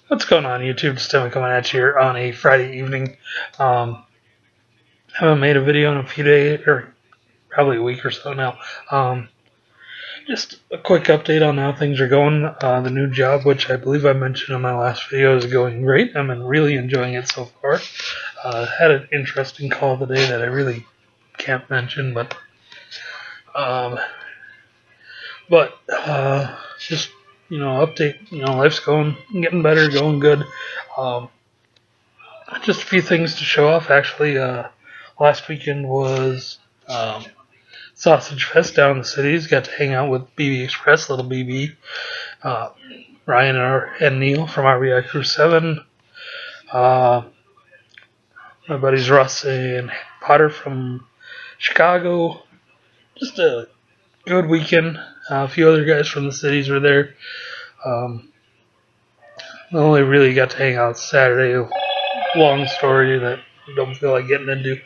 What's going on, YouTube? Just Tim coming at you here on a Friday evening. Haven't made a video in a few days, or probably a week or so now. Just a quick update on how things are going. The new job, which I believe I mentioned in my last video, is going great. I'm really enjoying it so far. Had an interesting call today that I really can't mention, but just update. Life's getting better, going good. Um, just a few things to show off. Actually, last weekend was Sawsige Fest down in the cities. Got to hang out with BB Express, little BB, uh, Ryan and Neil from RBI Crew 7, uh, my buddies Russ and Potter from Chicago. Just a good weekend. A few other guys from the cities were there. I only really got to hang out Saturday. Long story that I don't feel like getting into.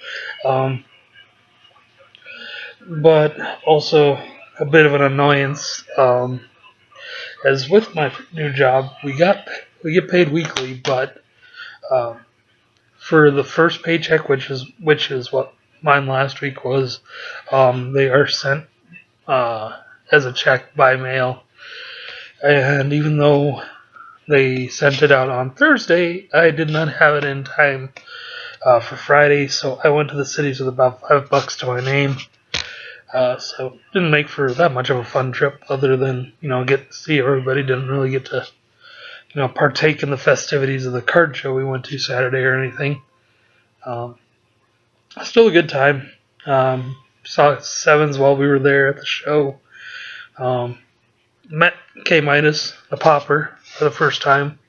But also a bit of an annoyance. As with my new job, we get paid weekly, but for the first paycheck, which is what mine last week was, they are sent as a check by mail. And even though they sent it out on Thursday, I did not have it in time for Friday, so I went to the cities with about $5 to my name. So didn't make for that much of a fun trip, other than get to see everybody. Didn't really get to partake in the festivities of the card show we went to Saturday or anything. Still a good time. Saw Sevens while we were there at the show. Met K Midas, the popper, for the first time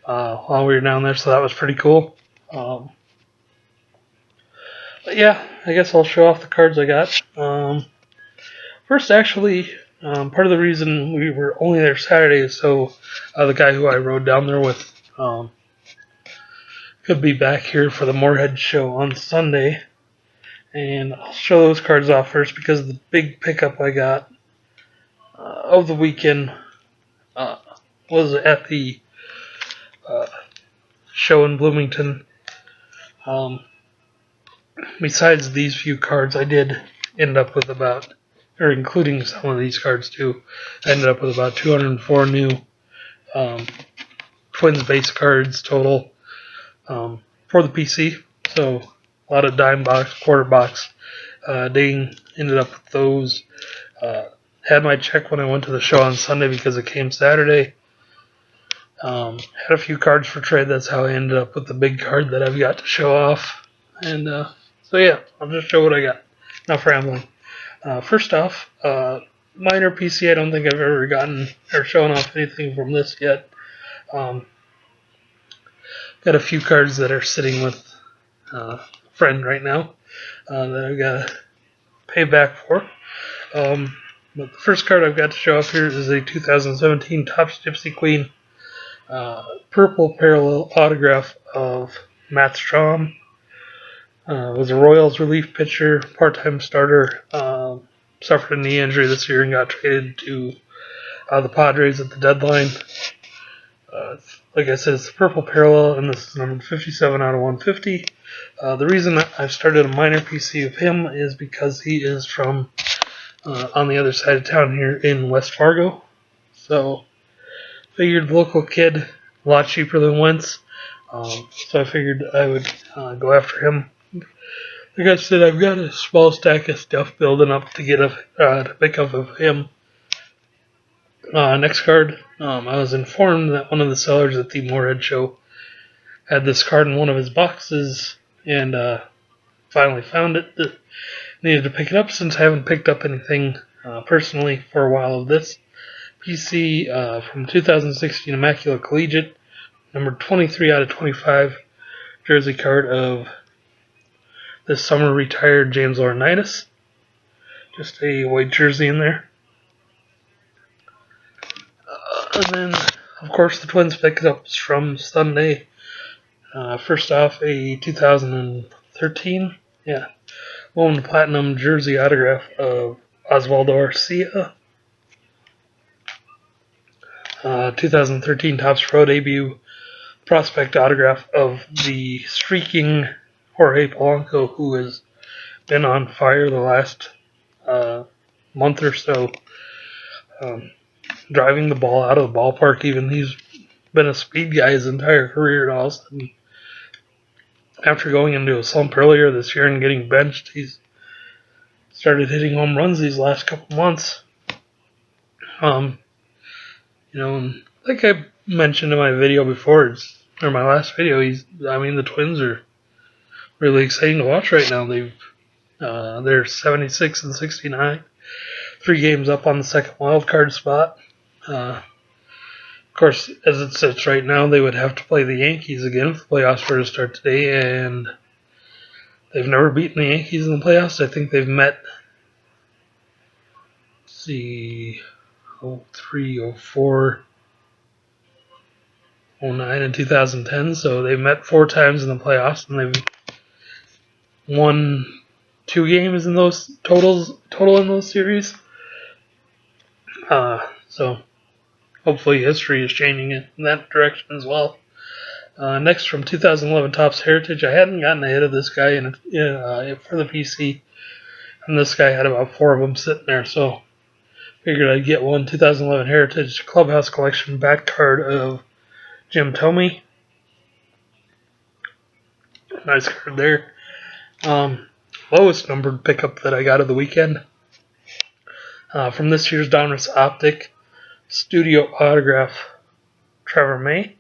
while we were down there, so that was pretty cool. But yeah, I guess I'll show off the cards I got. First, actually, part of the reason we were only there Saturday is so the guy who I rode down there with could be back here for the Moorhead show on Sunday. And I'll show those cards off first because the big pickup I got of the weekend was at the show in Bloomington. Besides these few cards, I did end up with about, or including some of these cards too, I ended up with about 204 new Twins base cards total for the PC. So a lot of dime box, quarter box. Ding ended up with those. Had my check when I went to the show on Sunday because it came Saturday. Had a few cards for trade. That's how I ended up with the big card that I've got to show off. And so yeah, I'll just show what I got. Enough rambling. First off, minor PC. I don't think I've ever gotten or shown off anything from this yet. Got a few cards that are sitting with a friend right now that I've got to pay back for. But the first card I've got to show off here is a 2017 Topps Gypsy Queen purple parallel autograph of Matt Strahm. Was a Royals relief pitcher, part-time starter. Suffered a knee injury this year and got traded to the Padres at the deadline. Like I said, it's the purple parallel, and this is numbered 57 out of 150. The reason I've started a minor PC of him is because he is from on the other side of town here in West Fargo. So, figured local kid, a lot cheaper than Wentz. So I figured I would go after him. Like I said, I've got a small stack of stuff building up to get to pick up of him. Next card, I was informed that one of the sellers at the Moorhead show had this card in one of his boxes, and finally found it. Needed to pick it up since I haven't picked up anything personally for a while of this. PC from 2016 Immaculate Collegiate, number 23 out of 25, jersey card of this summer retired James Laurinaitis. Just a white jersey in there. And then, of course, the Twins pickups from Sunday. First off, a 2013, Woman Platinum jersey autograph of Osvaldo Arcia. 2013 Topps Pro debut prospect autograph of the streaking Jorge Polanco, who has been on fire the last month or so, driving the ball out of the ballpark. Even he's been a speed guy his entire career, and all of a sudden, after going into a slump earlier this year and getting benched, he's started hitting home runs these last couple months. And like I mentioned in my video before, or my last video, the Twins are really exciting to watch right now. They're 76 and 69, 3 games up on the second wild card spot. Of course, as it sits right now, they would have to play the Yankees again if the playoffs were to start today, and they've never beaten the Yankees in the playoffs. I think they've met, 03, 04, 09, and 2010. So they've met 4 times in the playoffs, and they've won 2 games in those total in those series. So hopefully history is changing in that direction as well. Next, from 2011 Topps Heritage, I hadn't gotten a hit of this guy for the PC, and this guy had about 4 of them sitting there, so figured I'd get one. 2011 Heritage Clubhouse Collection bat card of Jim Thome. Nice card there. Lowest numbered pickup that I got of the weekend. From this year's Donruss Optic, studio autograph Trevor May.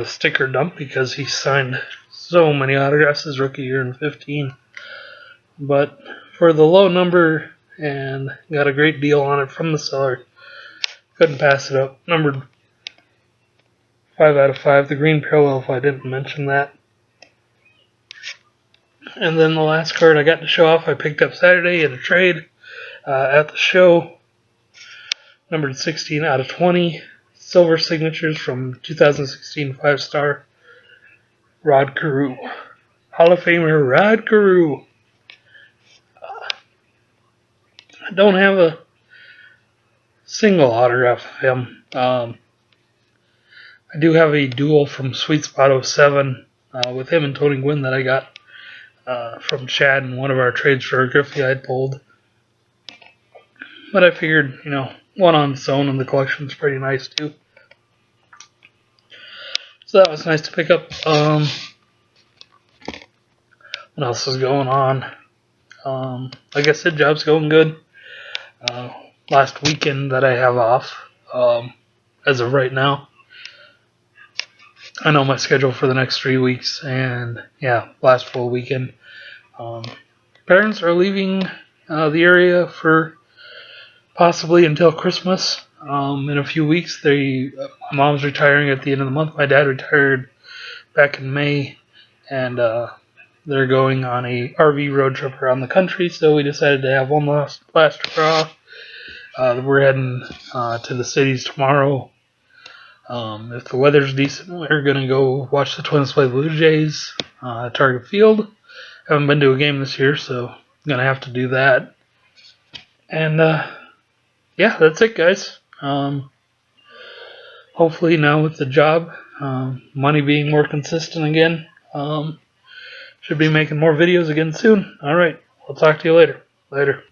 Sticker dump because he signed so many autographs his rookie year in 15. But for the low number, and got a great deal on it from the seller, couldn't pass it up. Numbered 5 out of 5, the green parallel, if I didn't mention that. And then the last card I got to show off, I picked up Saturday in a trade at the show. Numbered 16 out of 20. Silver signatures from 2016 5-star Rod Carew. Hall of Famer Rod Carew. I don't have a single autograph of him. I do have a duel from Sweet Spot 07 with him and Tony Gwynn that I got from Chad in one of our trades for a Griffey I'd pulled. But I figured, one on its own, and the collection's pretty nice too. So that was nice to pick up. What else is going on? Like I said, job's going good. Last weekend that I have off, as of right now. I know my schedule for the next 3 weeks, and yeah, last full weekend. Parents are leaving the area for possibly until Christmas. In a few weeks, my mom's retiring at the end of the month. My dad retired back in May, and they're going on a RV road trip around the country, so we decided to have one last hurrah. We're heading to the cities tomorrow. If the weather's decent, we're going to go watch the Twins play Blue Jays at Target Field. Haven't been to a game this year, so I'm going to have to do that. And yeah, that's it, guys. Hopefully now with the job, money being more consistent again, should be making more videos again soon. Alright, I'll talk to you later. Later.